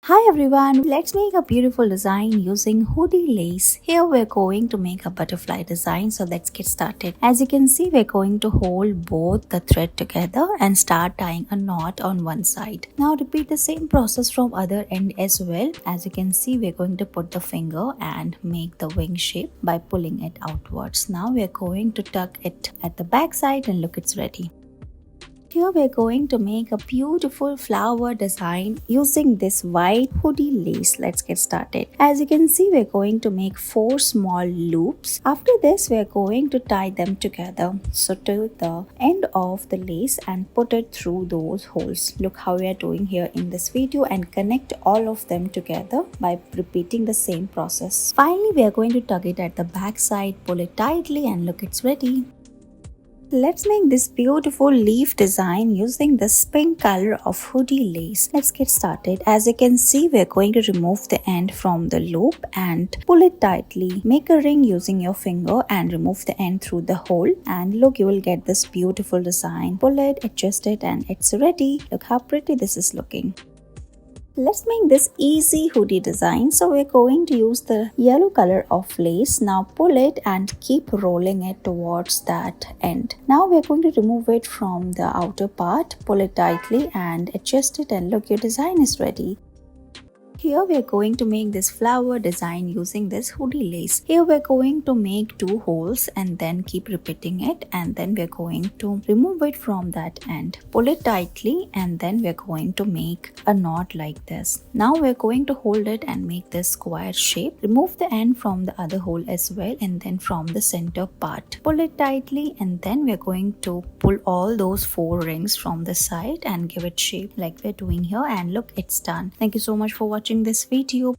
Hi everyone, let's make a beautiful design using hoodie lace. Here we're going to make a butterfly design, so let's get started. As you can see, we're going to hold both the thread together and start tying a knot on one side. Now repeat the same process from other end as well. As you can see, we're going to put the finger and make the wing shape by pulling it outwards. Now we're going to tuck it at the back side and look, it's ready. Here we're going to make a beautiful flower design using this white hoodie lace. Let's get started. As you can see, we're going to make 4 small loops. After this, we're going to tie them together. So to the end of the lace and put it through those holes. Look how we are doing here in this video and connect all of them together by repeating the same process. Finally, we are going to tuck it at the back side, pull it tightly and look, it's ready. Let's make this beautiful leaf design using this pink color of hoodie lace. Let's get started. As you can see, we're going to remove the end from the loop and pull it tightly. Make a ring using your finger and remove the end through the hole. And look, you will get this beautiful design. Pull it, adjust it, and it's ready. Look how pretty this is looking. Let's make this easy hoodie design. So we're going to use the yellow color of lace. Now pull it and keep rolling it towards that end. Now we're going to remove it from the outer part, pull it tightly and adjust it, and look, your design is ready. Here we are going to make this flower design using this hoodie lace. Here we are going to make 2 holes and then keep repeating it, and then we are going to remove it from that end. Pull it tightly and then we are going to make a knot like this. Now we are going to hold it and make this square shape. Remove the end from the other hole as well and then from the center part. Pull it tightly and then we are going to pull all those 4 rings from the side and give it shape like we're doing here, and look, it's done. Thank you so much for watching this video.